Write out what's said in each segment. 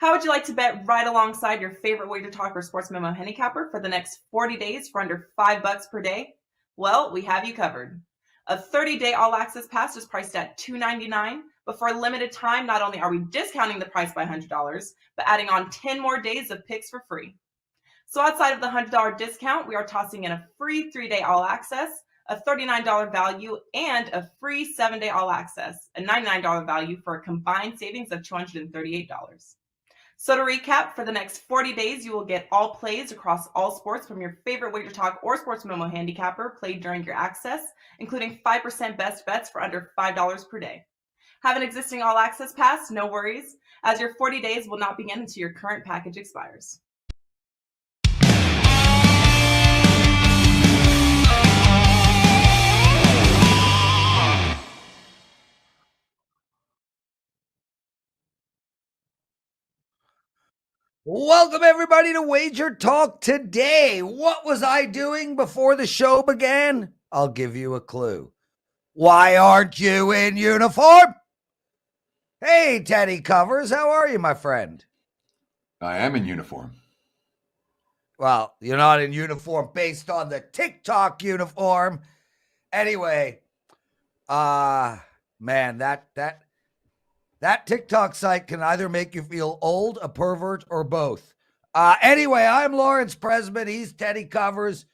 How would you like to bet right alongside your favorite WagerTalk or Sports Memo handicapper for the next 40 days for under $5 per day? Well, we have you covered. A 30-day all-access pass is priced at $2.99, but for a limited time, not only are we discounting the price by $100, but adding on 10 more days of picks for free. So outside of the $100 discount, we are tossing in a free 3-day all-access, a $39 value, and a free 7-day all-access, a $99 value for a combined savings of $238. So to recap, for the next 40 days, you will get all plays across all sports from your favorite WagerTalk or Sports Memo handicapper played during your access, including 5% best bets for under $5 per day. Have an existing all-access pass? No worries, as your 40 days will not begin until your current package expires. Welcome, everybody, to Wager Talk Today. What was I doing before the show began? I'll give you a clue. Why aren't you in uniform? Hey, Teddy Covers, how are you, my friend? I am in uniform. Well, you're not in uniform based on the TikTok uniform. Anyway, man, that TikTok site can either make you feel old, a pervert, or both. Anyway, I'm Lawrence Presman. He's Teddy Covers.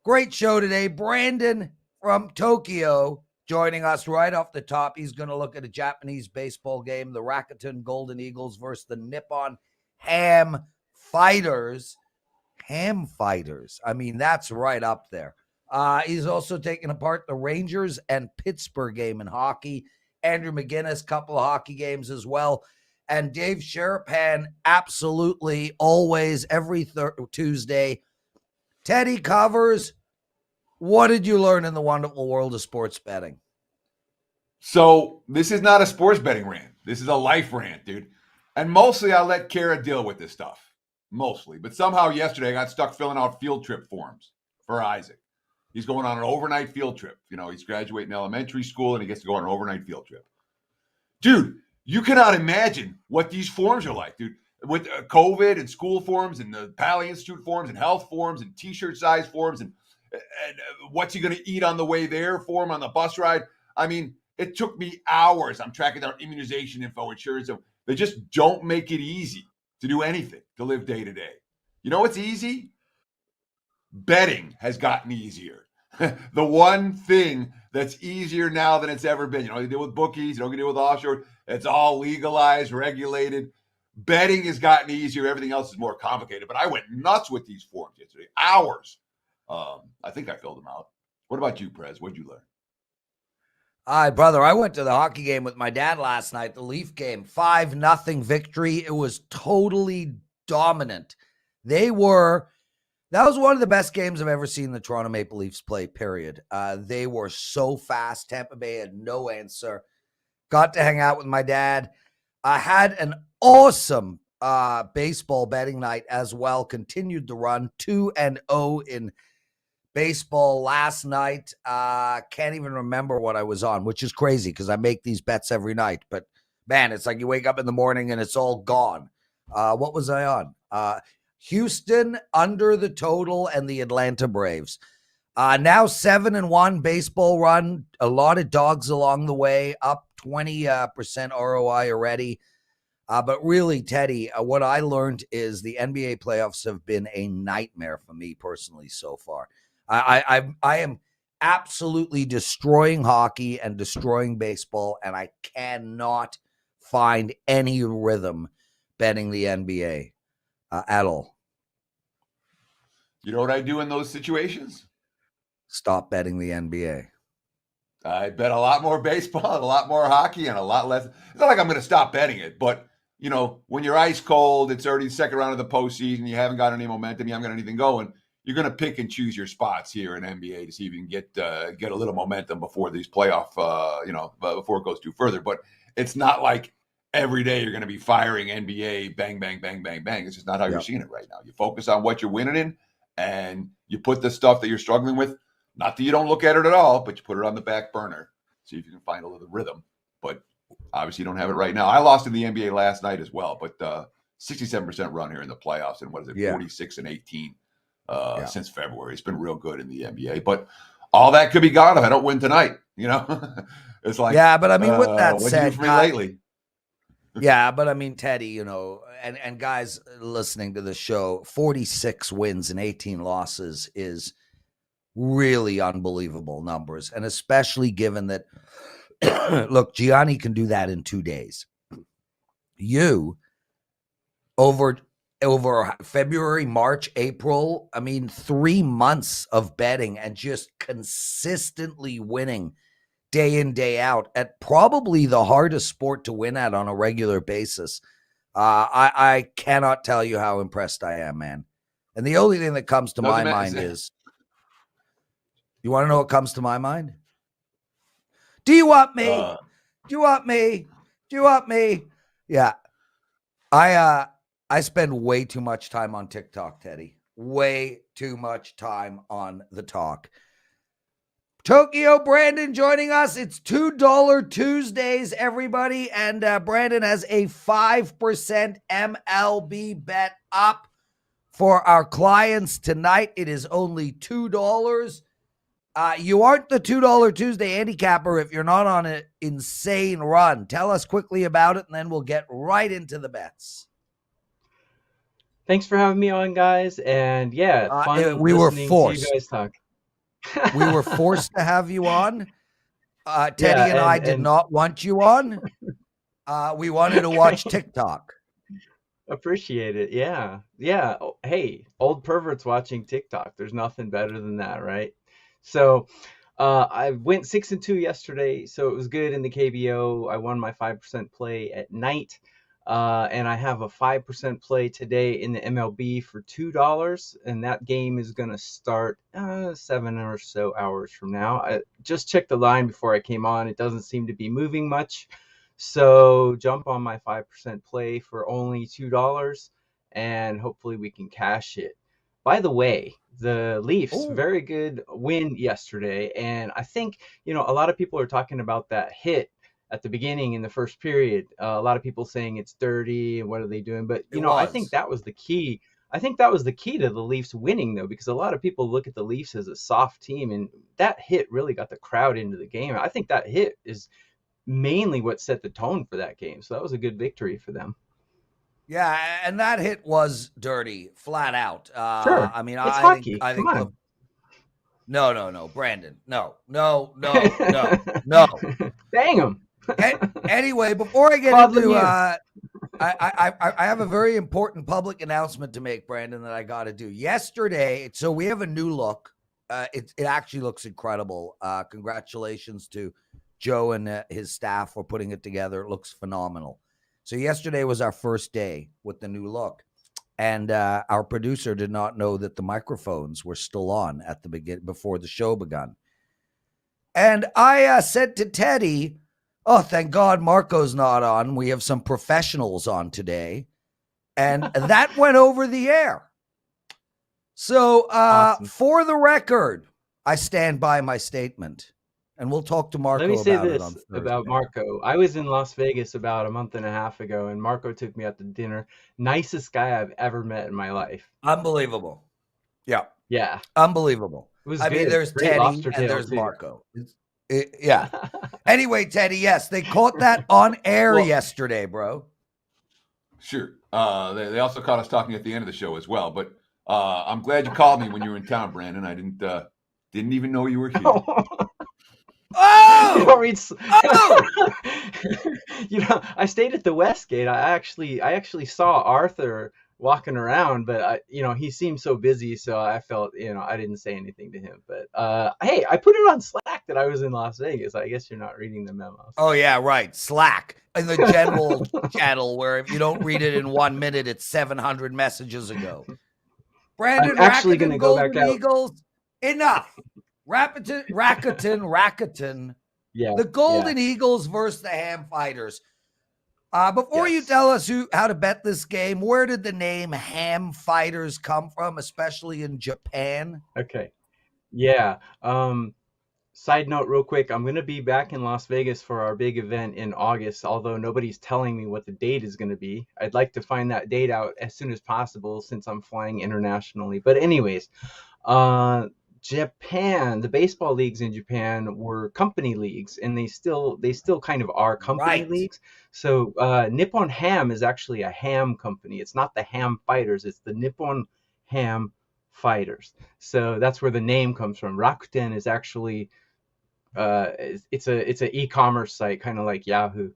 Great show today. Brandon from Tokyo joining us right off the top. He's going to look at a Japanese baseball game, the Rakuten Golden Eagles versus the Nippon Ham Fighters. Ham Fighters. I mean, that's right up there. He's also taking apart the Rangers and Pittsburgh game in hockey. Andrew McInnis, couple of hockey games as well. And Dave Sharapan, absolutely, always, every Tuesday. Teddy Covers, what did you learn in the wonderful world of sports betting? So this is not a sports betting rant. This is a life rant, dude. And mostly I let Kara deal with this stuff. Mostly. But somehow yesterday I got stuck filling out field trip forms for Isaac. He's going on an overnight field trip. You know, he's graduating elementary school and he gets to go on an overnight field trip. Dude, you cannot imagine what these forms are like, dude. With COVID and school forms and the Pally Institute forms and health forms and t-shirt size forms and what's he going to eat on the way there form on the bus ride. I mean, it took me hours. I'm tracking down immunization info, insurance. They just don't make it easy to do anything, to live day to day. You know what's easy? Betting has gotten easier. The one thing that's easier now than it's ever been. You know, you deal with bookies, you don't deal with offshore. It's all legalized, regulated. Betting has gotten easier. Everything else is more complicated. But I went nuts with these forms yesterday. Hours. I think I filled them out. What about you, Prez? What'd you learn? Hi, brother. I went to the hockey game with my dad last night, the Leaf game. 5-0 victory. It was totally dominant. That was one of the best games I've ever seen the Toronto Maple Leafs play, period. They were so fast. Tampa Bay had no answer. Got to hang out with my dad. I had an awesome baseball betting night as well. Continued the run 2-0 in baseball last night. Can't even remember what I was on, which is crazy because I make these bets every night. But, man, it's like you wake up in the morning and it's all gone. What was I on? Houston under the total and the Atlanta Braves. Now 7-1 baseball run. A lot of dogs along the way, up 20% ROI already. But really, Teddy, what I learned is the NBA playoffs have been a nightmare for me personally so far. I am absolutely destroying hockey and destroying baseball, and I cannot find any rhythm betting the NBA. At all. You know what I do in those situations? Stop betting the NBA. I bet a lot more baseball and a lot more hockey and a lot less. It's not like I'm going to stop betting it, but, you know, when you're ice cold, it's already the second round of the postseason, you haven't got any momentum, you haven't got anything going, you're going to pick and choose your spots here in NBA to see if you can get a little momentum before these playoff, before it goes too further. But it's not like every day you're going to be firing NBA, bang, bang, bang, bang, bang. It's just not how you're seeing it right now. You focus on what you're winning in, and you put the stuff that you're struggling with, not that you don't look at it at all, but you put it on the back burner, see if you can find a little rhythm. But obviously you don't have it right now. I lost in the NBA last night as well, but 67% run here in the playoffs, and what is it, 46-18 since February. It's been real good in the NBA, but all that could be gone if I don't win tonight. It's like, but I mean, with that what'd said, you do for me lately? Yeah, but I mean, Teddy, and guys listening to the show, 46 wins and 18 losses is really unbelievable numbers. And especially given that, look, Gianni can do that in 2 days. You, over February, March, April, I mean, 3 months of betting and just consistently winning day in, day out at probably the hardest sport to win at on a regular basis. I cannot tell you how impressed I am, man. And the only thing that comes to my mind is, you want to know what comes to my mind? Do you want me? Do you want me? Do you want me? Yeah. I spend way too much time on TikTok, Teddy. Way too much time on the talk. Tokyo Brandon joining us. It's $2 Tuesdays, everybody. And Brandon has a 5% MLB bet up for our clients tonight. It is only $2. You aren't the $2 Tuesday handicapper if you're not on an insane run. Tell us quickly about it, and then we'll get right into the bets. Thanks for having me on, guys. And fun we were listening forced. to you guys talk. We were forced to have you on. Teddy and I did not want you on. We wanted to watch TikTok. Appreciate it. Yeah. Hey, old perverts watching TikTok. There's nothing better than that, right? So I went 6-2 yesterday, so it was good in the KBO. I won my 5% play at night. And I have a 5% play today in the MLB for $2, and that game is going to start 7 or so hours from now. I just checked the line before I came on. It doesn't seem to be moving much, so jump on my 5% play for only $2, and hopefully we can cash it. By the way, the Leafs, very good win yesterday, and I think, a lot of people are talking about that hit at the beginning in the first period. A lot of people saying it's dirty and what are they doing? But, I think that was the key. I think that was the key to the Leafs winning, though, because a lot of people look at the Leafs as a soft team, and that hit really got the crowd into the game. I think that hit is mainly what set the tone for that game. So that was a good victory for them. Yeah, and that hit was dirty, flat out. Sure. I mean, it's I hockey. think Come on. No, Brandon. No. Bang him. Anyway, before I get into I have a very important public announcement to make, Brandon, that I got to do. Yesterday, so we have a new look. It actually looks incredible. Congratulations to Joe and his staff for putting it together. It looks phenomenal. So yesterday was our first day with the new look. And our producer did not know that the microphones were still on at the beginning before the show begun. And I said to Teddy, "Oh, thank God Marco's not on. We have some professionals on today." And that went over the air. So Awesome. For the record, I stand by my statement. And we'll talk to Marco Let me say about it this on Thursday. about Marco. I was in Las Vegas about a month and a half ago, and Marco took me out to dinner. Nicest guy I've ever met in my life. Unbelievable. Yeah. Yeah. Unbelievable. It was I mean, good. there's Great Teddy lobster and tail, there's too. Marco. Yeah. Anyway, Teddy, yes, they caught that on air yesterday, bro. Sure. They also caught us talking at the end of the show as well. But I'm glad you called me when you were in town, Brandon. I didn't even know you were here. Oh! I stayed at the Westgate. I actually saw Arthur walking around, but he seemed so busy, so I felt, I didn't say anything to him. But hey, I put it on Slack that I was in Las Vegas. I guess you're not reading the memos. Oh yeah, right. Slack in the general channel, where if you don't read it in 1 minute, it's 700 messages ago. Brandon, I'm actually going to go back out. Eagles, enough. Rakuten. Yeah. The Golden Eagles versus the Ham Fighters. Before you tell us how to bet this game, where did the name Ham Fighters come from, especially in Japan? Okay. Yeah. Side note real quick, I'm going to be back in Las Vegas for our big event in August, although nobody's telling me what the date is going to be. I'd like to find that date out as soon as possible since I'm flying internationally. But anyways, Japan, the baseball leagues in Japan were company leagues, and they still kind of are company Right. leagues. So Nippon Ham is actually a ham company. It's not the Ham Fighters, it's the Nippon Ham Fighters. So that's where the name comes from. Rakuten is actually it's a e-commerce site, kind of like Yahoo.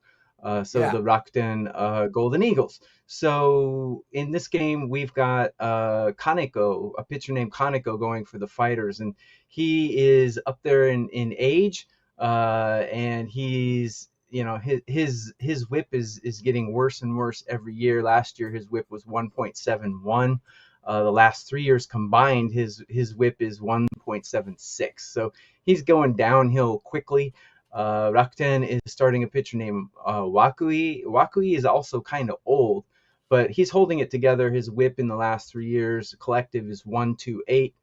So Yeah. the Rakuten Golden Eagles. So in this game, we've got Kaneko, a pitcher named Kaneko, going for the Fighters, and he is up there in age, and he's his whip is getting worse and worse every year. Last year, his whip was 1.71. The last 3 years combined, his whip is 1.76. So he's going downhill quickly. Rakuten is starting a pitcher named Wakui. Wakui is also kind of old, but he's holding it together. His whip in the last 3 years collective is 1.28.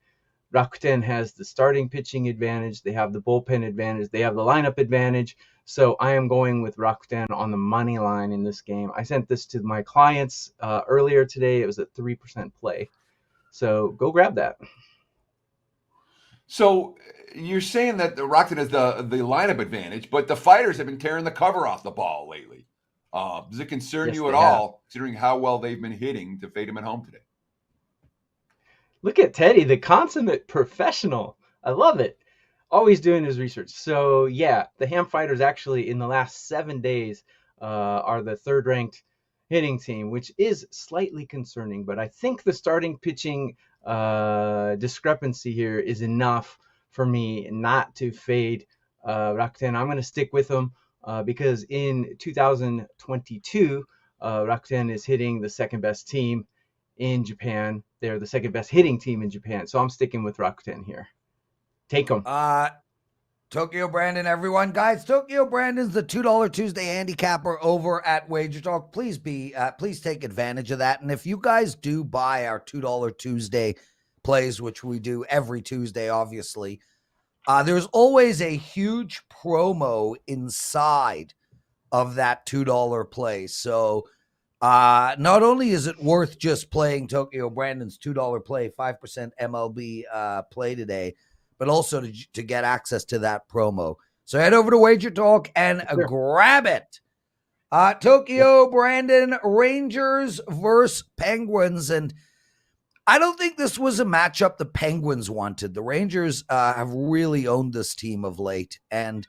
Rakuten has the starting pitching advantage. They have the bullpen advantage. They have the lineup advantage. So I am going with Rakuten on the money line in this game. I sent this to my clients earlier today. It was at 3% play. So go grab that. So you're saying that the Rockton has the lineup advantage, but the Fighters have been tearing the cover off the ball lately. Does it concern Yes, you at they have. all, considering how well they've been hitting to fade them at home today? Look at Teddy, the consummate professional. I love it. Always doing his research. So yeah, the Ham Fighters actually in the last 7 days are the third ranked hitting team, which is slightly concerning. But I think the starting pitching discrepancy here is enough for me not to fade Rakuten. I'm going to stick with them because in 2022, Rakuten is hitting the second best team in Japan. They're the second best hitting team in Japan. So I'm sticking with Rakuten here. Take them. Tokyo Brandon, everyone. Guys, Tokyo Brandon's the $2 Tuesday handicapper over at WagerTalk. Please take advantage of that. And if you guys do buy our $2 Tuesday plays, which we do every Tuesday, obviously, there's always a huge promo inside of that $2 play. So not only is it worth just playing Tokyo Brandon's $2 play, 5% MLB play today, but also to get access to that promo. So head over to WagerTalk and grab it. Tokyo Brandon, Rangers versus Penguins. And I don't think this was a matchup the Penguins wanted. The Rangers have really owned this team of late. And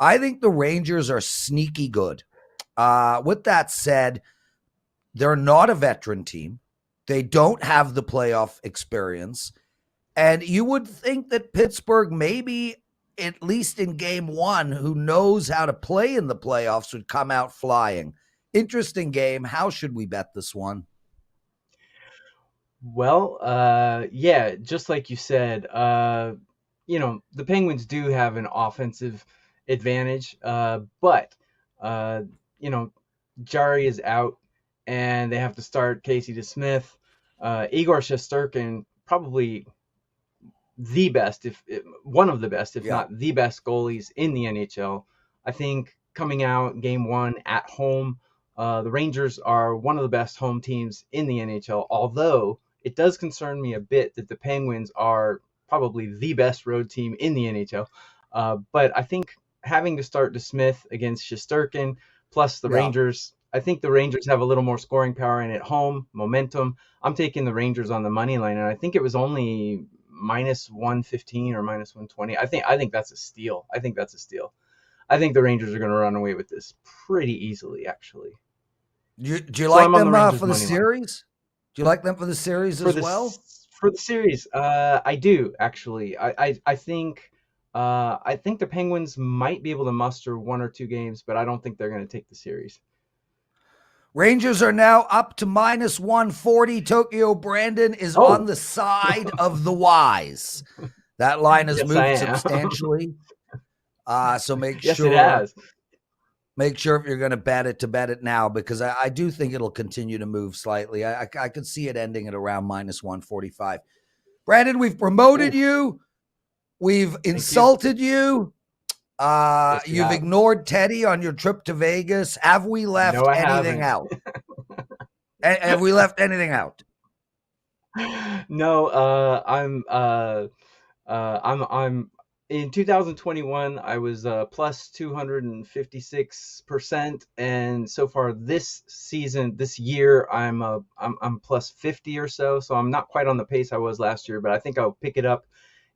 I think the Rangers are sneaky good. With that said, they're not a veteran team. They don't have the playoff experience. And you would think that Pittsburgh, maybe at least in game one, who knows how to play in the playoffs, would come out flying. Interesting game. How should we bet this one? Well, yeah, just like you said, the Penguins do have an offensive advantage, but, Jari is out, and they have to start Casey DeSmith. Igor Shesterkin, probably the best, if one of the best, if not the best goalies in the NHL. I think coming out game one at home, the Rangers are one of the best home teams in the NHL, although it does concern me a bit that the Penguins are probably the best road team in the NHL. But I think having to start DeSmith against Shesterkin, plus the Rangers, I think the Rangers have a little more scoring power, and at home, momentum. I'm taking the Rangers on the money line, and I think it was only minus 115 or minus 120. I think that's a steal. I think the Rangers are going to run away with this pretty easily, actually. Do you like them for the series? Do you like them for the series as well? For the series, I do actually. I think the Penguins might be able to muster 1 or 2 games, but I don't think they're going to take the series. Rangers are now up to minus 140. Tokyo Brandon is on the side of the wise. That line has moved substantially. So make sure. Yes, it has. Make sure if you're going to bet it now, because I do think it'll continue to move slightly. I could see it ending at around minus 145. Brandon, we've promoted you. We've insulted you. Yes, we You've have. ignored Teddy on your trip to Vegas. Have we left No, I anything haven't. out? Have we left anything out? No, I'm in 2021. I was plus 256%, and so far this season, this year, I'm plus 50 or so. So I'm not quite on the pace I was last year, but I think I'll pick it up.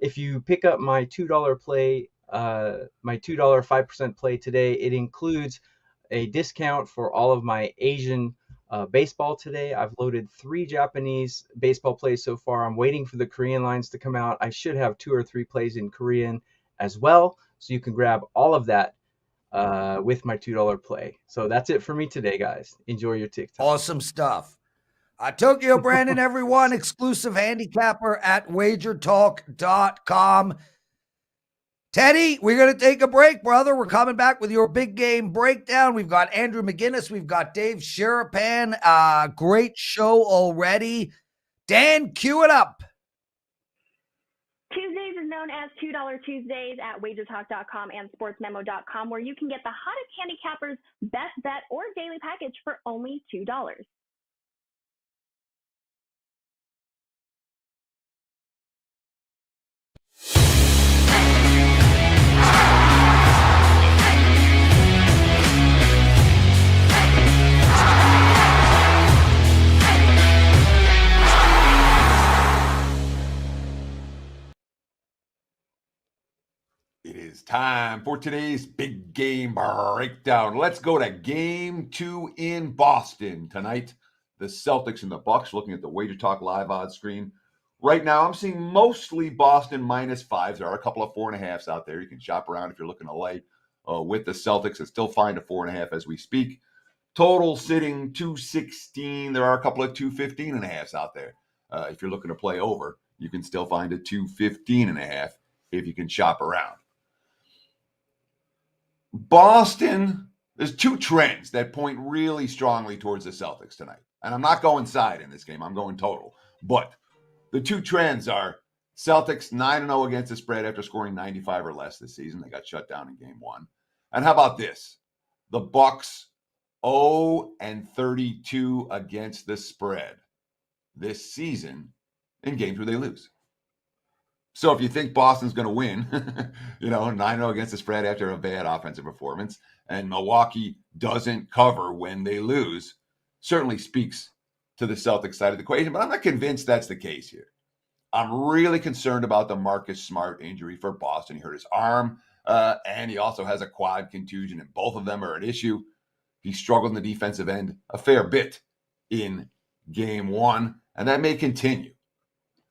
If you pick up my $2 play, my $2 5% play today, it includes a discount for all of my Asian baseball today. I've loaded 3 Japanese baseball plays so far. I'm waiting for the Korean lines to come out. I should have 2 or 3 plays in Korean as well. So you can grab all of that with my $2 play. So that's it for me today, guys. Enjoy your TikTok. Awesome stuff. Tokyo Brandon, everyone, exclusive handicapper at WagerTalk.com. Teddy, we're going to take a break, brother. We're coming back with your big game breakdown. We've got Andrew McInnis. We've got Dave Sharapan. Great show already. Dan, cue it up. Tuesdays is known as $2 Tuesdays at WagerTalk.com and SportsMemo.com, where you can get the hottest handicappers best bet or daily package for only $2. It is time for today's big game breakdown. Let's go to game 2 in Boston tonight. The Celtics and the Bucks. Looking at the Wager Talk live odds screen. Right now, I'm seeing mostly Boston -5s. There are a couple of 4.5s out there. You can shop around if you're looking to lay with the Celtics and still find a 4.5 as we speak. Total sitting 216. There are a couple of 215.5s out there. If you're looking to play over, you can still find a 215.5 if you can shop around. Boston, there's 2 trends that point really strongly towards the Celtics tonight. And I'm not going side in this game. I'm going total. But the 2 trends are Celtics 9-0 against the spread after scoring 95 or less this season. They got shut down in game 1. And how about this? The Bucks 0-32 against the spread this season in games where they lose. So if you think Boston's going to win, 9-0 against the spread after a bad offensive performance, and Milwaukee doesn't cover when they lose, certainly speaks to the Celtics side of the equation. But I'm not convinced that's the case here. I'm really concerned about the Marcus Smart injury for Boston. He hurt his arm, and he also has a quad contusion, and both of them are at issue. He struggled in the defensive end a fair bit in game 1, and that may continue.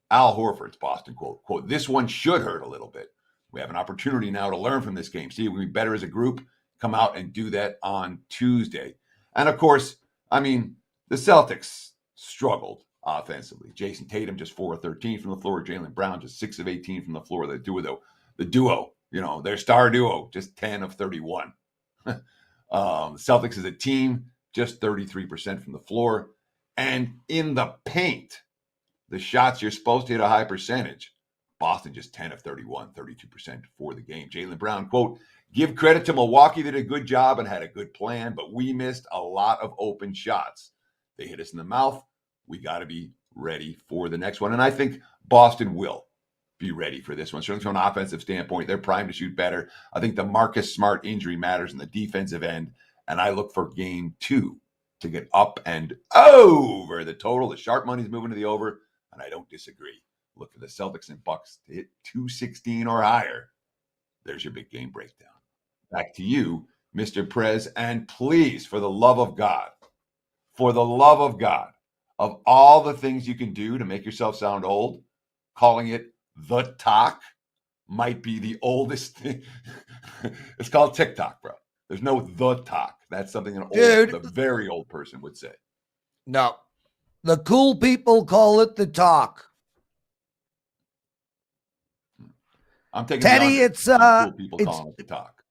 Al Horford's Boston quote, "This one should hurt a little bit. We have an opportunity now to learn from this game. See if we can be better as a group. Come out and do that on Tuesday." And of course, the Celtics struggled offensively. Jason Tatum just 4 of 13 from the floor. Jaylen Brown just 6 of 18 from the floor. The duo, their star duo, just 10 of 31. The Celtics as a team, just 33% from the floor. And in the paint, the shots you're supposed to hit a high percentage. Boston just 10 of 31, 32% for the game. Jaylen Brown, quote, "Give credit to Milwaukee. They did a good job and had a good plan, but we missed a lot of open shots. They hit us in the mouth. We got to be ready for the next one." And I think Boston will be ready for this one. Certainly from an offensive standpoint, they're primed to shoot better. I think the Marcus Smart injury matters in the defensive end, and I look for game 2 to get up and over the total. The sharp money's moving to the over. And I don't disagree. Look for the Celtics and Bucks to hit 216 or higher. There's your big game breakdown. Back to you, Mr. Prez. And please, for the love of God, of all the things you can do to make yourself sound old, calling it the talk might be the oldest thing. It's called TikTok, bro. There's no the talk. That's something a very old person would say. No. The cool people call it the talk. I'm taking Teddy, cool people calling it the talk.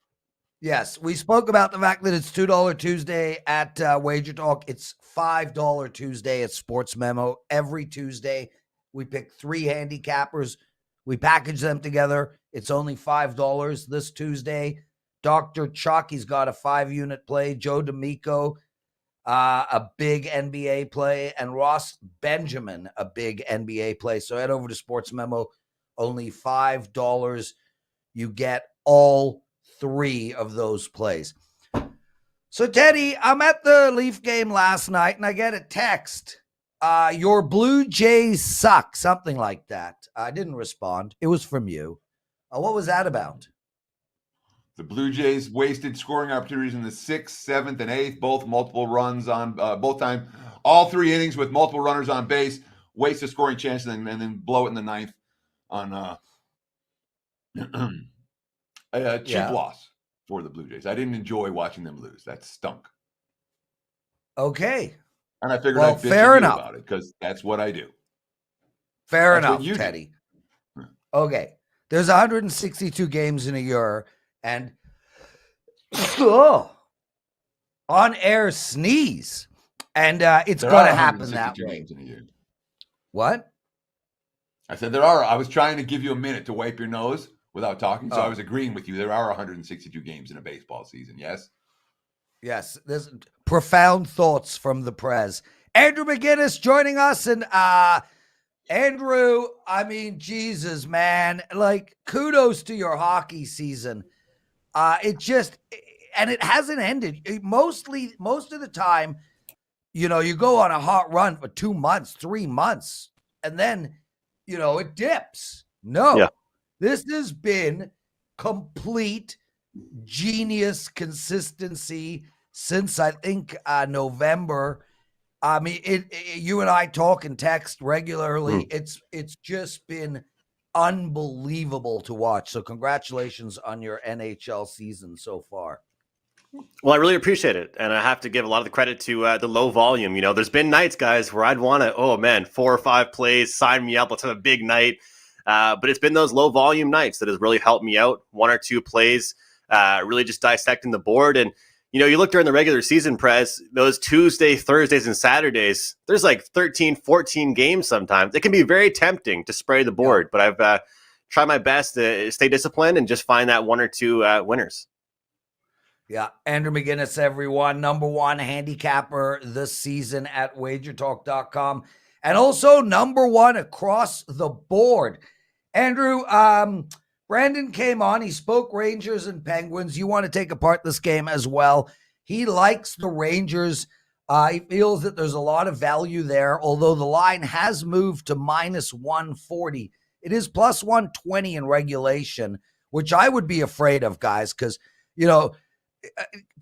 Yes, we spoke about the fact that it's $2 Tuesday at Wager Talk. It's $5 Tuesday at Sports Memo. Every Tuesday, we pick 3 handicappers. We package them together It's only $5 this Tuesday. Dr. Chuck, he's got a 5-unit play. Joe D'Amico, a big NBA play. And Ross Benjamin, a big NBA play. So head over to Sports Memo. Only $5. You get all 3 of those plays. So, Teddy, I'm at the Leaf game last night, and I get a text. Your Blue Jays suck, something like that. I didn't respond. It was from you. What was that about? The Blue Jays wasted scoring opportunities in the 6th, 7th, and 8th, both multiple runs on both time, all 3 innings with multiple runners on base, waste a scoring chance, and then blow it in the 9th on a cheap loss for the Blue Jays. I didn't enjoy watching them lose. That stunk. Okay. And I figured Well, I'd bitch fair at you enough. about it because that's what I do. Fair That's what enough, you do. Teddy. Okay. There's 162 games in a year, and on air sneeze. And it's There going to are happen that 162 way. games in a year. What? I said there are. I was trying to give you a minute to wipe your nose without talking, so Oh. I was agreeing with you. There are 162 games in a baseball season, yes? Yes, there's profound thoughts from the Prez. Andrew McInnis joining us. And Andrew, I mean, Jesus, man, like, kudos to your hockey season. It hasn't ended. Most of the time, you go on a hot run for 2 months, 3 months, and then, it dips. No, Yeah. This has been complete genius consistency since I think November. I mean, you and I talk and text regularly. It's just been unbelievable to watch. So congratulations on your NHL season so far. Well, I really appreciate it. And I have to give a lot of the credit to the low volume. There's been nights, guys, where I'd want to, 4 or 5 plays, sign me up. Let's have a big night. But it's been those low volume nights that has really helped me out. 1 or 2 plays, really just dissecting the board. And, you look during the regular season, Prez, those Tuesday, Thursdays, and Saturdays, there's like 13, 14 games sometimes. It can be very tempting to spray the board, but I've tried my best to stay disciplined and just find that 1 or 2 winners. Yeah, Andrew McInnis, everyone, #1 handicapper this season at WagerTalk.com, and also #1 across the board. Andrew, Brandon came on. He spoke Rangers and Penguins. You want to take apart this game as well. He likes the Rangers. He feels that there's a lot of value there, although the line has moved to -140. It is +120 in regulation, which I would be afraid of, guys, because,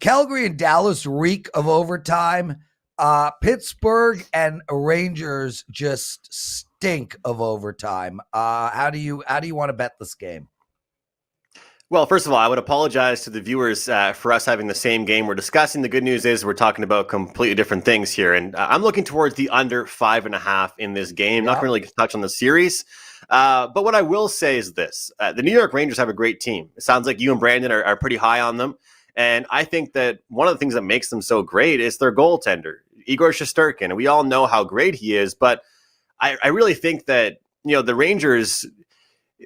Calgary and Dallas reek of overtime. Pittsburgh and Rangers just stink of overtime. How do you want to bet this game? Well, first of all, I would apologize to the viewers for us having the same game we're discussing. The good news is we're talking about completely different things here. And I'm looking towards the under 5.5 in this game. Not going to really touch on the series. But what I will say is this. The New York Rangers have a great team. It sounds like you and Brandon are pretty high on them. And I think that one of the things that makes them so great is their goaltender, Igor Shesterkin. And we all know how great he is. But I really think that, the Rangers,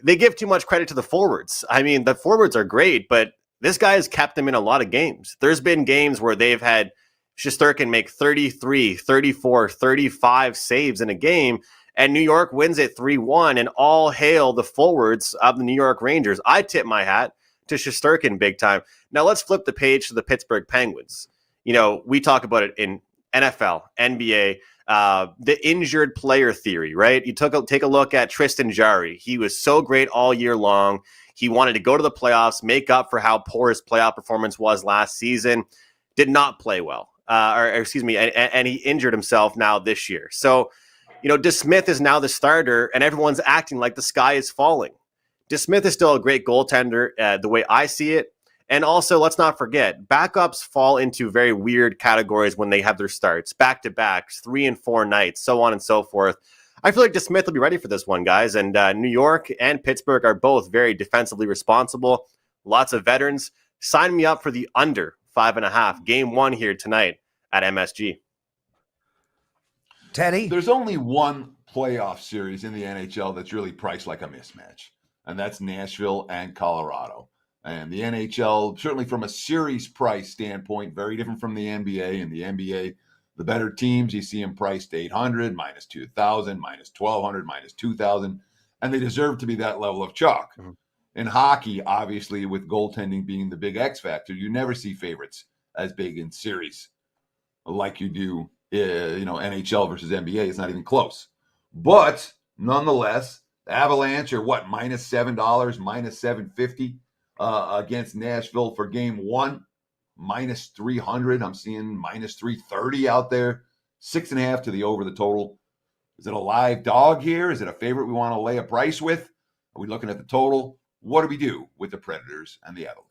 they give too much credit to the forwards. I mean, the forwards are great, but this guy has kept them in a lot of games. There's been games where they've had Shesterkin make 33, 34, 35 saves in a game, and New York wins it 3-1, and all hail the forwards of the New York Rangers. I tip my hat to Shesterkin big time. Now let's flip the page to the Pittsburgh Penguins. We talk about it in NFL, NBA, the injured player theory, right? You take a look at Tristan Jarry. He was so great all year long. He wanted to go to the playoffs, make up for how poor his playoff performance was last season. Did not play well, and he injured himself now this year. So, DeSmith is now the starter, and everyone's acting like the sky is falling. DeSmith is still a great goaltender, the way I see it. And also, let's not forget, backups fall into very weird categories when they have their starts, back-to-backs, 3 and 4 nights, so on and so forth. I feel like DeSmith will be ready for this one, guys. And New York and Pittsburgh are both very defensively responsible. Lots of veterans. Sign me up for the under 5.5. Game 1 here tonight at MSG. Teddy? There's only one playoff series in the NHL that's really priced like a mismatch. and that's Nashville and Colorado. And the NHL, certainly from a series price standpoint, very different from the NBA. In the NBA, the better teams, you see them priced 800, minus 2,000, minus 1,200, minus 2,000, and they deserve to be that level of chalk. Mhm. In hockey, obviously, with goaltending being the big X factor, you never see favorites as big in series like you do, NHL versus NBA. It's not even close. But nonetheless, the Avalanche are what, minus $7, minus 750 against Nashville for game one, minus 300. I'm seeing minus 330 out there, 6.5 to the over the total. Is it a live dog here? Is it a favorite we want to lay a price with? Are we looking at the total? What do we do with the Predators and the Avalanche?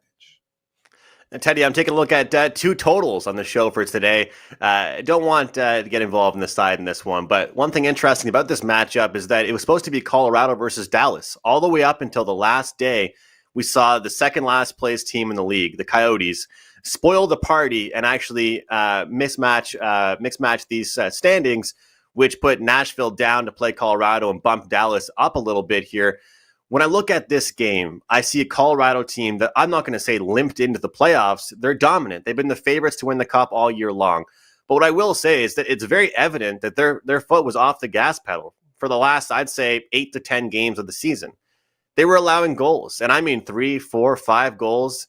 And Teddy, I'm taking a look at two totals on the show for today. Don't want to get involved in the side in this one, but one thing interesting about this matchup is that it was supposed to be Colorado versus Dallas. All the way up until the last day, we saw the second last place team in the league, the Coyotes, spoil the party and actually mismatch these standings, which put Nashville down to play Colorado and bump Dallas up a little bit here. When I look at this game, I see a Colorado team that I'm not going to say limped into the playoffs. They're dominant. They've been the favorites to win the cup all year long. But what I will say is that it's very evident that their foot was off the gas pedal for the last, I'd say, 8 to 10 games of the season. They were allowing goals, and I mean 3, 4, 5 goals.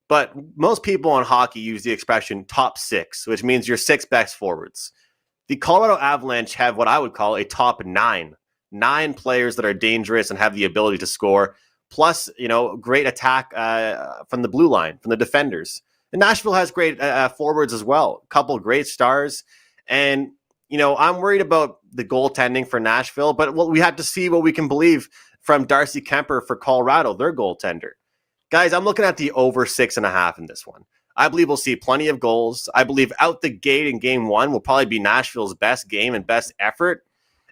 But most people in hockey use the expression top 6, which means your 6 best forwards. The Colorado Avalanche have what I would call a top 9 players that are dangerous and have the ability to score, plus, great attack from the blue line, from the defenders. And Nashville has great forwards as well, a couple great stars. And, I'm worried about the goaltending for Nashville, but we have to see what we can believe from Darcy Kemper for Colorado, their goaltender. Guys, I'm looking at the over 6.5 in this one. I believe we'll see plenty of goals. I believe out the gate in game one will probably be Nashville's best game and best effort.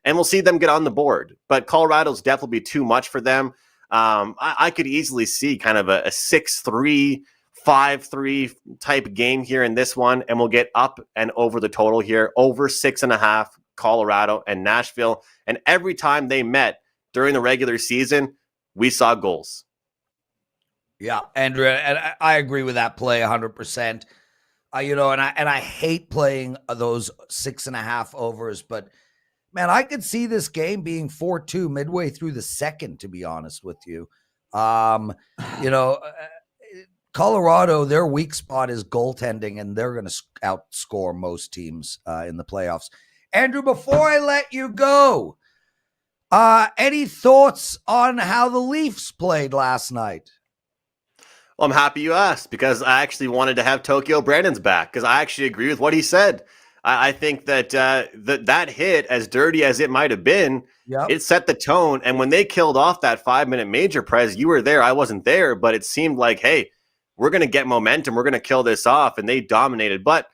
And we'll see them get on the board. But Colorado's depth will be too much for them. I could easily see kind of a 6-3, 5-3 type game here in this one. And we'll get up and over the total here, over 6.5, Colorado and Nashville. And every time they met during the regular season, we saw goals. Yeah, Andrew, and I agree with that play 100%. And I hate playing those 6.5 overs, but man, I could see this game being 4-2 midway through the second, to be honest with you. Colorado, their weak spot is goaltending, and they're going to outscore most teams in the playoffs. Andrew, before I let you go, any thoughts on how the Leafs played last night? Well, I'm happy you asked, because I actually wanted to have Tokyo Brandon's back, because I actually agree with what he said. I think that that hit, as dirty as it might have been, It set the tone. And when they killed off that 5-minute major, Prez, you were there. I wasn't there, but it seemed like, hey, we're going to get momentum. We're going to kill this off. And they dominated. But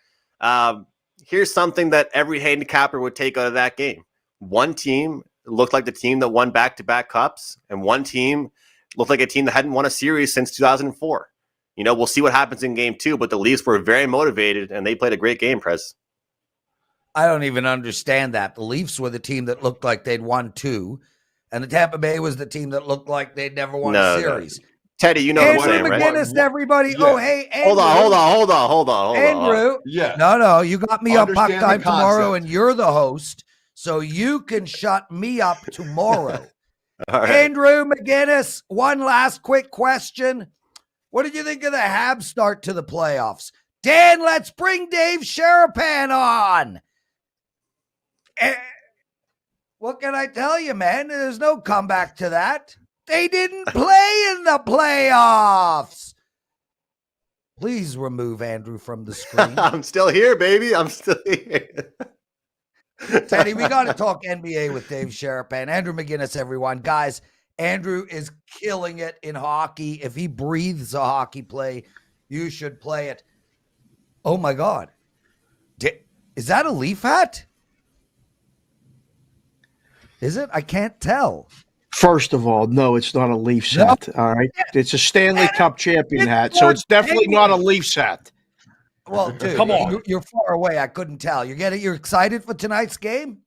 here's something that every handicapper would take out of that game. One team looked like the team that won back-to-back cups, and one team looked like a team that hadn't won a series since 2004. We'll see what happens in game 2, but the Leafs were very motivated, and they played a great game, Prez. I don't even understand that. The Leafs were the team that looked like they'd won 2, and the Tampa Bay was the team that looked like they'd never won a series. No. Teddy, you know Andrew what I'm saying, right? McInnis, everybody. Yeah. Oh, hey, Andrew. Hold on. Andrew. Yeah. No, you got me up puck time tomorrow, and you're the host, so you can shut me up tomorrow. All right. Andrew McInnis, one last quick question. What did you think of the Habs start to the playoffs? Dan, let's bring Dave Sharapan on. What can I tell you, man? There's no comeback to that. They didn't play in the playoffs. Please remove Andrew from the screen. I'm still here, baby. I'm still here. Teddy, we got to talk NBA with Dave Sharapan. Andrew McInnis, everyone. Guys, Andrew is killing it in hockey. If he breathes a hockey play, you should play it. Oh, my God. Is that a Leaf hat? Is it? I can't tell. First of all, no, it's not a Leafs hat. All right. It's a Stanley Cup champion hat. So it's definitely not a Leafs hat. Well, dude, come on. You're far away. I couldn't tell. You're excited for tonight's game?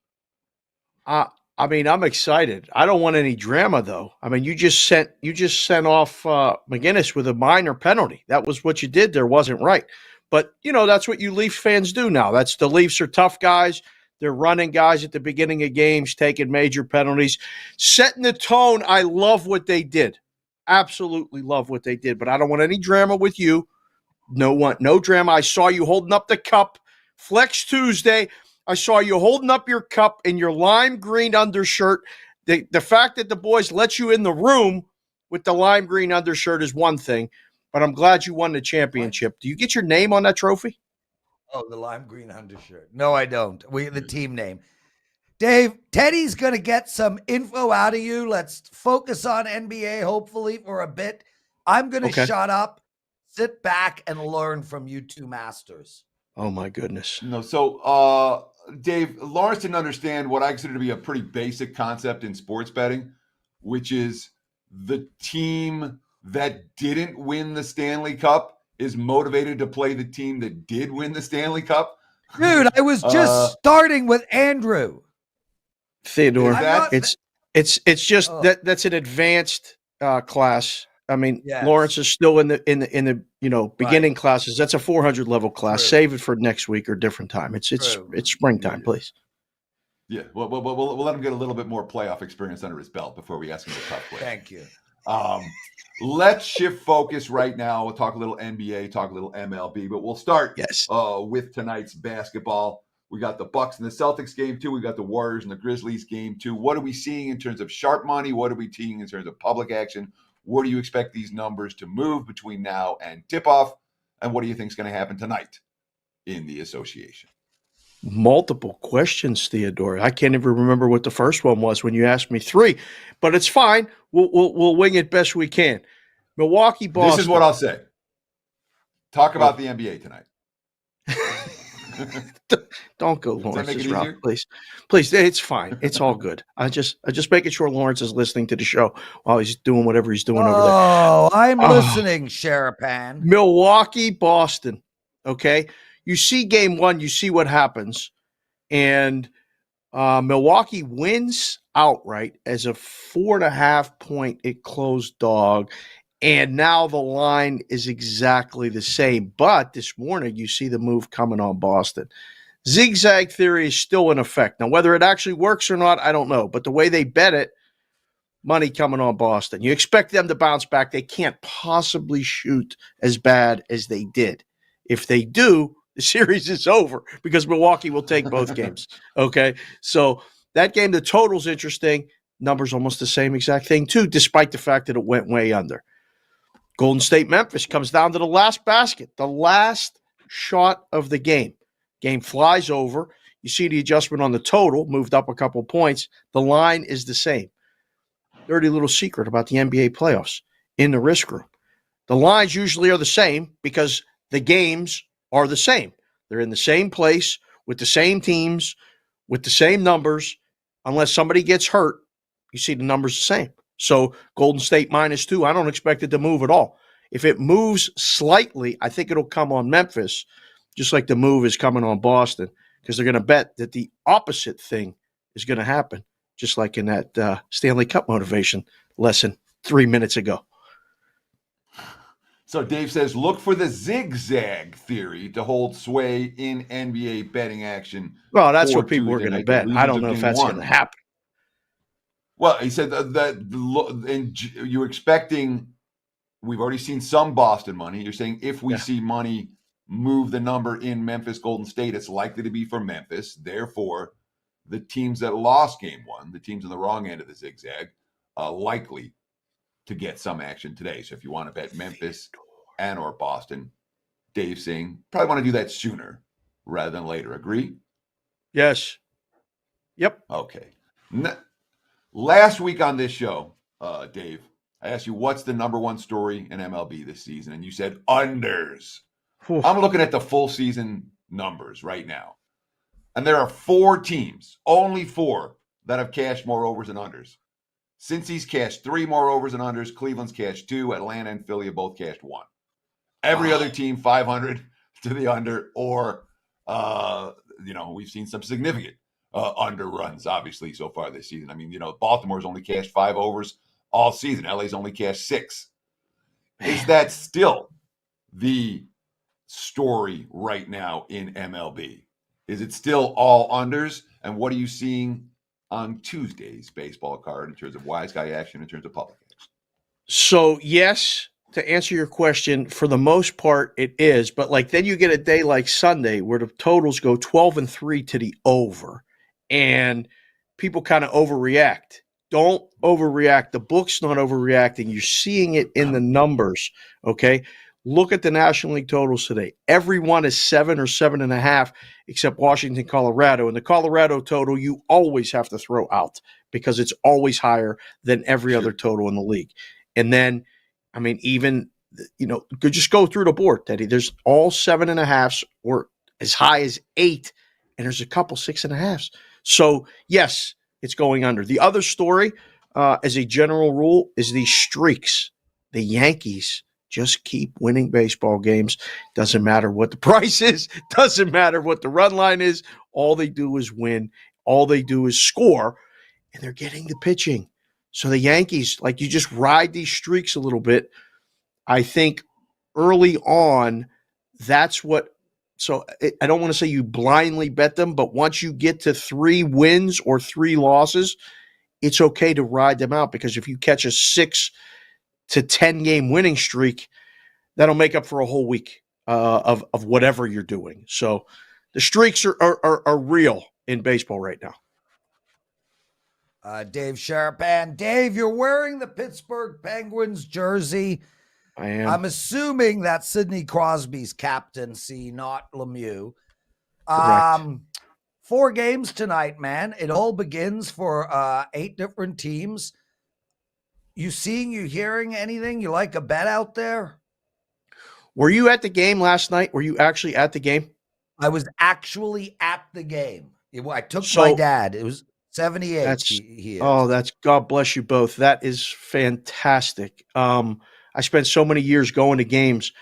I mean, I'm excited. I don't want any drama, though. I mean, you just sent off McInnis with a minor penalty. That was what you did there. Wasn't right. But that's what you Leafs fans do now. That's the Leafs are tough guys. They're running guys at the beginning of games, taking major penalties, setting the tone. I love what they did. Absolutely love what they did. But I don't want any drama with you. No drama. I saw you holding up the cup. Flex Tuesday. I saw you holding up your cup in your lime green undershirt. The fact that the boys let you in the room with the lime green undershirt is one thing, but I'm glad you won the championship. What? Do you get your name on that trophy? Oh, the lime green undershirt. No, I don't. The team name. Dave, Teddy's going to get some info out of you. Let's focus on NBA, hopefully, for a bit. I'm going to shut up, sit back, and learn from you two masters. Oh, my goodness. No, so, Dave, Lawrence didn't understand what I consider to be a pretty basic concept in sports betting, which is the team that didn't win the Stanley Cup is motivated to play the team that did win the Stanley Cup. Dude, I was just starting with Andrew. Theodore, it's just that's an advanced class. I mean, yes. Lawrence is still in the beginning classes. That's a 400 level class. True. Save it for next week or different time. It's springtime, please. Yeah, we'll let him get a little bit more playoff experience under his belt before we ask him the tough question. Thank you. Let's shift focus right now. We'll talk a little NBA, talk a little MLB, but we'll start with tonight's basketball. We got the Bucks and the Celtics game 2. We got the Warriors and the Grizzlies game 2. What are we seeing in terms of sharp money? What are we seeing in terms of public action? Where do you expect these numbers to move between now and tip-off? And what do you think is going to happen tonight in the association? Multiple questions, Theodore. I can't even remember what the first one was when you asked me 3, but it's fine. We'll wing it best we can. Milwaukee, Boston. This is what I'll say. Talk about the NBA tonight. Don't go Lawrence's route, please. Please, it's fine. It's all good. I just making sure Lawrence is listening to the show while he's doing whatever he's doing over there. Oh, I'm listening, Sharapan. Milwaukee, Boston. Okay. You see game 1, you see what happens. And Milwaukee wins outright as a 4.5 point it closed dog. And now the line is exactly the same. But this morning, you see the move coming on Boston. Zigzag theory is still in effect. Now, whether it actually works or not, I don't know. But the way they bet it, money coming on Boston. You expect them to bounce back. They can't possibly shoot as bad as they did. If they do, the series is over because Milwaukee will take both games. Okay? So that game, the total's interesting. Numbers almost the same exact thing, too, despite the fact that it went way under. Golden State, Memphis comes down to the last basket, the last shot of the game. Game flies over. You see the adjustment on the total, moved up a couple points. The line is the same. Dirty little secret about the NBA playoffs in the risk room. The lines usually are the same because the games are the same. They're in the same place with the same teams, with the same numbers. Unless somebody gets hurt, you see the numbers the same. So Golden State -2, I don't expect it to move at all. If it moves slightly, I think it'll come on Memphis, just like the move is coming on Boston, because they're going to bet that the opposite thing is going to happen, just like in that Stanley Cup motivation lesson 3 minutes ago. So Dave says, look for the zigzag theory to hold sway in NBA betting action. Well, that's what people are going to bet. I don't know if that's going to happen. Well, he said and you're expecting, we've already seen some Boston money. You're saying if we see money move the number in Memphis, Golden State, it's likely to be for Memphis. Therefore, the teams that lost game 1, the teams on the wrong end of the zigzag, likely to get some action today. So if you want to bet Memphis and or Boston, Dave's saying probably want to do that sooner rather than later. Agree? Yes. Yep. Okay. Last week on this show, Dave, I asked you what's the number 1 story in MLB this season, and you said unders. Oof. I'm looking at the full season numbers right now, and there are 4 teams, only 4, that have cashed more overs and unders. Cincy's cashed 3 more overs and unders. Cleveland's cashed 2. Atlanta and Philly have both cashed 1. Every other team 500 to the under, or we've seen some significant underruns, obviously, so far this season. I mean, Baltimore's only cashed 5 overs all season. LA's only cashed 6. Is that still the story right now in MLB? Is it still all unders? And what are you seeing on Tuesday's baseball card in terms of wise guy action, in terms of public action? So, yes, to answer your question, for the most part, it is. But then you get a day like Sunday where the totals go 12-3 to the over, and people kind of overreact. Don't overreact. The book's not overreacting. You're seeing it in the numbers, okay? Look at the National League totals today. Everyone is 7 or 7.5 except Washington, Colorado. And the Colorado total you always have to throw out because it's always higher than every other total in the league. And then, even, just go through the board, Teddy. There's all 7.5s or as high as 8, and there's a couple 6.5s. So, yes, it's going under. The other story, as a general rule, is these streaks. The Yankees just keep winning baseball games. Doesn't matter what the price is. Doesn't matter what the run line is. All they do is win. All they do is score, and they're getting the pitching. So the Yankees, you just ride these streaks a little bit. I think early on, that's what – so I don't want to say you blindly bet them, but once you get to 3 wins or 3 losses, it's okay to ride them out, because if you catch a 6 to 10 game winning streak, that'll make up for a whole week of whatever you're doing. So the streaks are real in baseball right now. Dave Sharapan. Dave, you're wearing the Pittsburgh Penguins jersey. I am. I'm assuming that's Sidney Crosby's captaincy, not Lemieux. Correct. 4 games tonight, man. It all begins for 8 different teams. You hearing anything? You like a bet out there? Were you at the game last night? Were you actually at the game? I was actually at the game. I took my dad. It was 78. That's God bless you both. That is fantastic. I spent so many years going to games.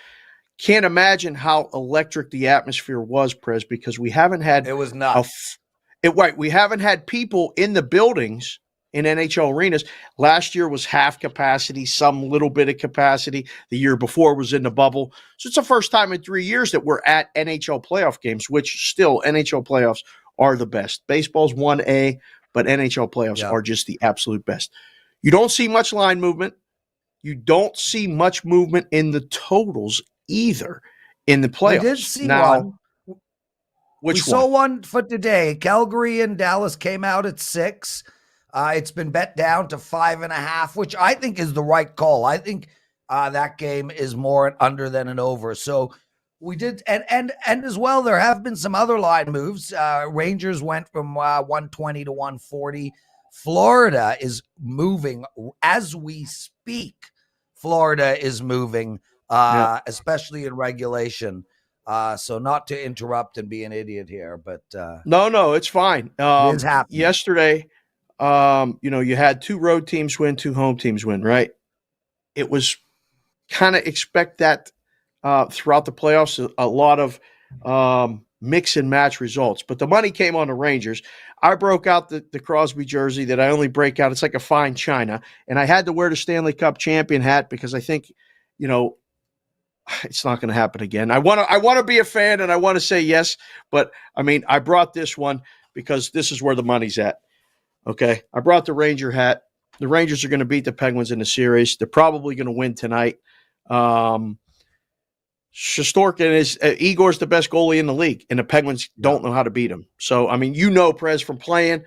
Can't imagine how electric the atmosphere was, Prez, because we haven't had it was nuts. We haven't had people in the buildings in NHL arenas. Last year was half capacity, some little bit of capacity. The year before was in the bubble. So it's the first time in 3 years that we're at NHL playoff games, which still NHL playoffs are the best. Baseball's 1A, but NHL playoffs are just the absolute best. You don't see much line movement. You don't see much movement in the totals either in the playoffs. We did see one. We saw one for today. Calgary and Dallas came out at 6. It's been bet down to 5.5, which I think is the right call. I think that game is more an under than an over. So we did, and as well, there have been some other line moves. Rangers went from 120 to 140. Florida is moving as we speak. Florida is moving, especially in regulation. So not to interrupt and be an idiot here, but no, it's fine. It is happening. Yesterday, you had 2 road teams win, 2 home teams win, right? It was kind of expect that throughout the playoffs, a lot of mix and match results. But the money came on the Rangers. I broke out the Crosby jersey that I only break out. It's like a fine china. And I had to wear the Stanley Cup champion hat because I think, it's not going to happen again. I want to be a fan and I want to say yes. But, I brought this one because this is where the money's at. Okay, I brought the Ranger hat. The Rangers are going to beat the Penguins in the series. They're probably going to win tonight. Shesterkin is Igor's the best goalie in the league, and the Penguins don't know how to beat him. So, Prez, from playing,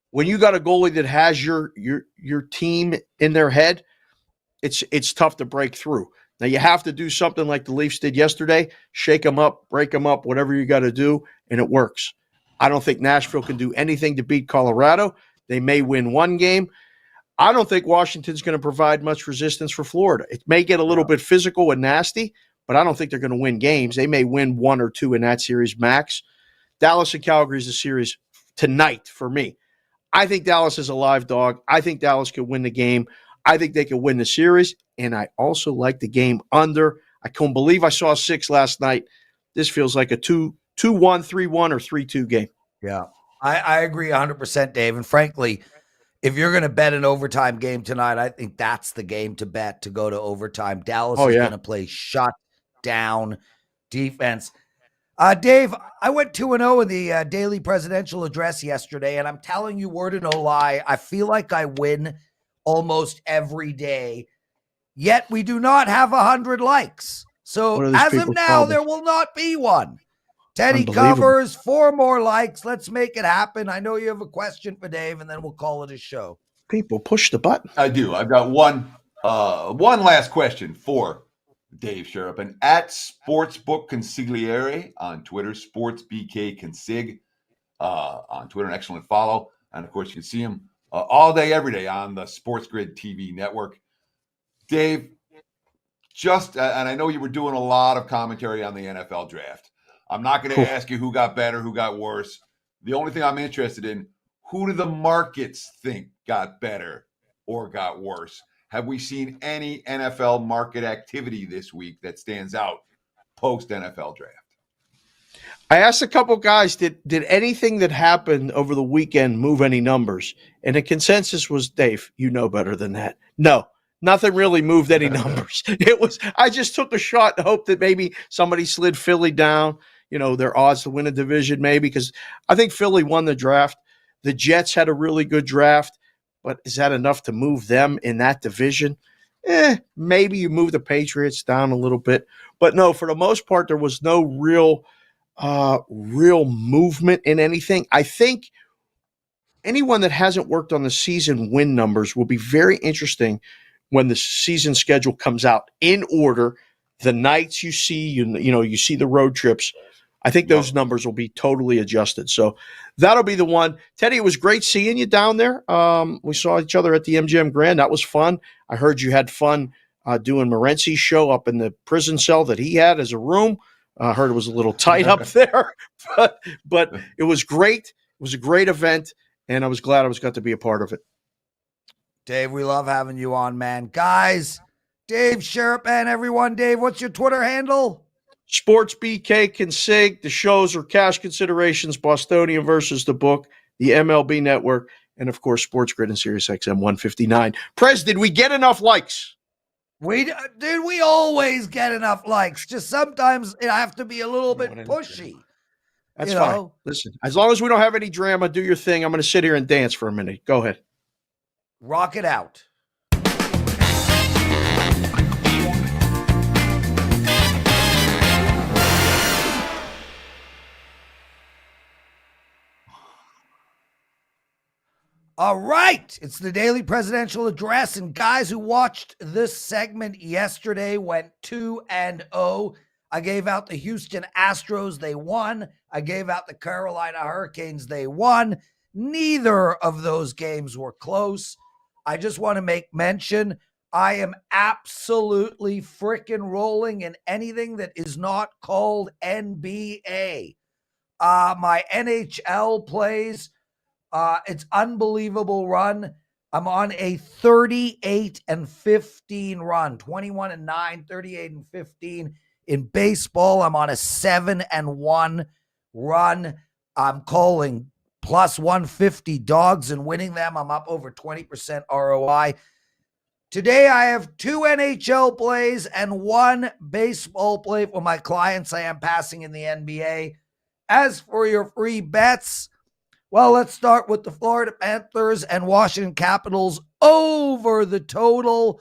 when you got a goalie that has your team in their head, it's tough to break through. Now, you have to do something like the Leafs did yesterday, shake them up, break them up, whatever you got to do, and it works. I don't think Nashville can do anything to beat Colorado. They may win one game. I don't think Washington's going to provide much resistance for Florida. It may get a little bit physical and nasty, but I don't think they're going to win games. They may win 1 or 2 in that series max. Dallas and Calgary is a series tonight for me. I think Dallas is a live dog. I think Dallas could win the game. I think they could win the series, and I also like the game under. I couldn't believe I saw 6 last night. This feels like a 2-1, 3-1, or 3-2 game. Yeah. I agree 100%, Dave. And frankly, if you're going to bet an overtime game tonight, I think that's the game to bet to go to overtime. Dallas Oh, is yeah. going to play shut down defense. Dave, I went 2-0 in the daily presidential address yesterday, and I'm telling you, word and no lie, I feel like I win almost every day. Yet we do not have 100 likes. What So are these as of people's now, problems? there will not be one. Teddy Unbelievable. covers 4 more likes. Let's make it happen. I know you have a question for Dave, and then we'll call it a show. People push the button. I do. I've got one last question for Dave Sharapan at Sportsbook Consigliere on Twitter, SportsBK Consig on Twitter, an excellent follow. And of course, you can see him all day, every day on the Sports Grid TV network. Dave, and I know you were doing a lot of commentary on the NFL draft. I'm not going to ask you who got better, who got worse. The only thing I'm interested in, who do the markets think got better or got worse? Have we seen any NFL market activity this week that stands out post NFL draft? I asked a couple guys, did anything that happened over the weekend move any numbers? And the consensus was, Dave, you know better than that. No, nothing really moved any numbers. I just took a shot to hope that maybe somebody slid Philly down, their odds to win a division maybe, because I think Philly won the draft. The Jets had a really good draft, but is that enough to move them in that division? Maybe you move the Patriots down a little bit. But no, for the most part, there was no real movement in anything. I think anyone that hasn't worked on the season win numbers will be very interesting when the season schedule comes out in order. The nights you see, you see the road trips. I think those numbers will be totally adjusted. So that'll be the one. Teddy, it was great seeing you down there. We saw each other at the MGM Grand. That was fun. I heard you had fun doing Morency's show up in the prison cell that he had as a room. I heard it was a little tight up there, but it was great. It was a great event, and I was glad I got to be a part of it. Dave, we love having you on, man. Guys, Dave Sharapan, everyone. Dave, what's your Twitter handle? SportsBK Consig. The shows are Cash Considerations, Bostonian versus the Book, the MLB Network, and, of course, Sports Grid and SiriusXM 159. Prez, did we get enough likes? We always get enough likes. Just sometimes it have to be a little bit pushy. That's fine. Listen, as long as we don't have any drama, do your thing. I'm going to sit here and dance for a minute. Go ahead. Rock it out. All right, it's the daily presidential address, and guys who watched this segment yesterday went 2-0. I gave out the Houston Astros, they won. I gave out the Carolina Hurricanes, they won. Neither of those games were close. I just want to make mention, I am absolutely freaking rolling in anything that is not called NBA. My NHL plays. It's unbelievable run. I'm on a 38-15 run, 21-9, 38-15. In baseball, I'm on a 7-1 run. I'm calling plus 150 dogs and winning them. I'm up over 20% ROI. Today, I have 2 NHL plays and 1 baseball play for my clients. I am passing in the NBA. As for your free bets, well, let's start with the Florida Panthers and Washington Capitals over the total,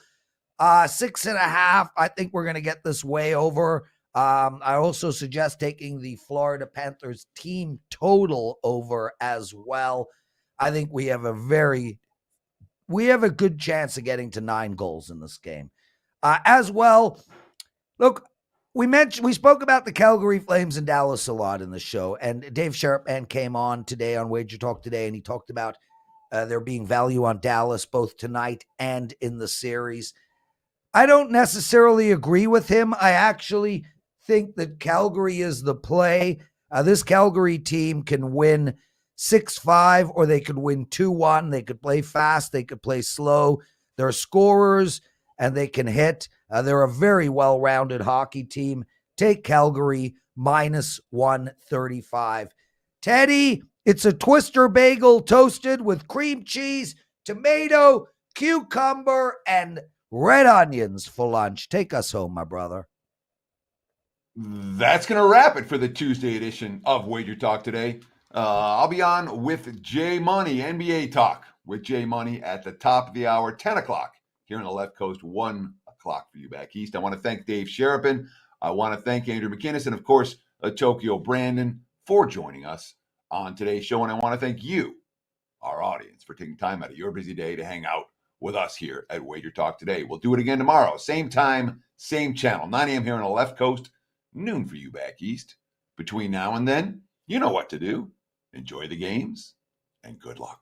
6.5. I think we're going to get this way over. I also suggest taking the Florida Panthers team total over as well. I think we have a good chance of getting to 9 goals in this game. As well, look, we spoke about the Calgary Flames and Dallas a lot in the show, and Dave Sharapan came on today on WagerTalk Today, and he talked about there being value on Dallas both tonight and in the series. I don't necessarily agree with him. I actually think that Calgary is the play. This Calgary team can win 6-5, or they could win 2-1. They could play fast. They could play slow. They're scorers, and they can hit. They're a very well-rounded hockey team. Take Calgary minus 135. Teddy, It's a twister bagel toasted with cream cheese, tomato, cucumber, and red onions for lunch. Take us home, my brother. That's going to wrap it for the Tuesday edition of Wager Talk today. I'll be on with Jay Money, NBA Talk with Jay Money at the top of the hour, 10 o'clock here on the left coast, 1 o'clock for you back east. I want to thank Dave Sharapan. I want to thank Andrew McInnis and, of course, Tokyo Brandon for joining us on today's show. And I want to thank you, our audience, for taking time out of your busy day to hang out with us here at Wager Talk today. We'll do it again tomorrow. Same time, same channel, 9 a.m. here on the left coast, noon for you back east. Between now and then, you know what to do. Enjoy the games and good luck.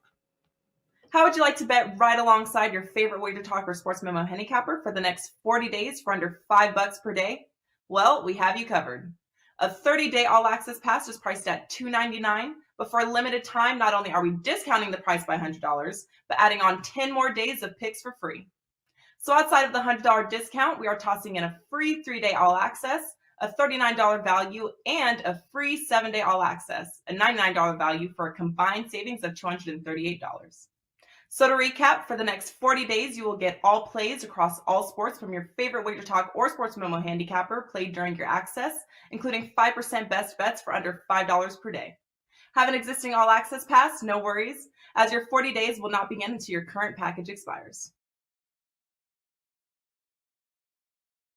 How would you like to bet right alongside your favorite Wager Talk or Sports Memo handicapper for the next 40 days for under $5 per day? Well, we have you covered. A 30-day all-access pass is priced at $2.99, but for a limited time, not only are we discounting the price by $100, but adding on 10 more days of picks for free. So outside of the $100 discount, we are tossing in a free 3-day all-access, a $39 value, and a free 7-day all-access, a $99 value for a combined savings of $238. So to recap, for the next 40 days, you will get all plays across all sports from your favorite Wager Talk or Sports Memo handicapper played during your access, including 5% best bets for under $5 per day. Have an existing all-access pass? No worries, as your 40 days will not begin until your current package expires.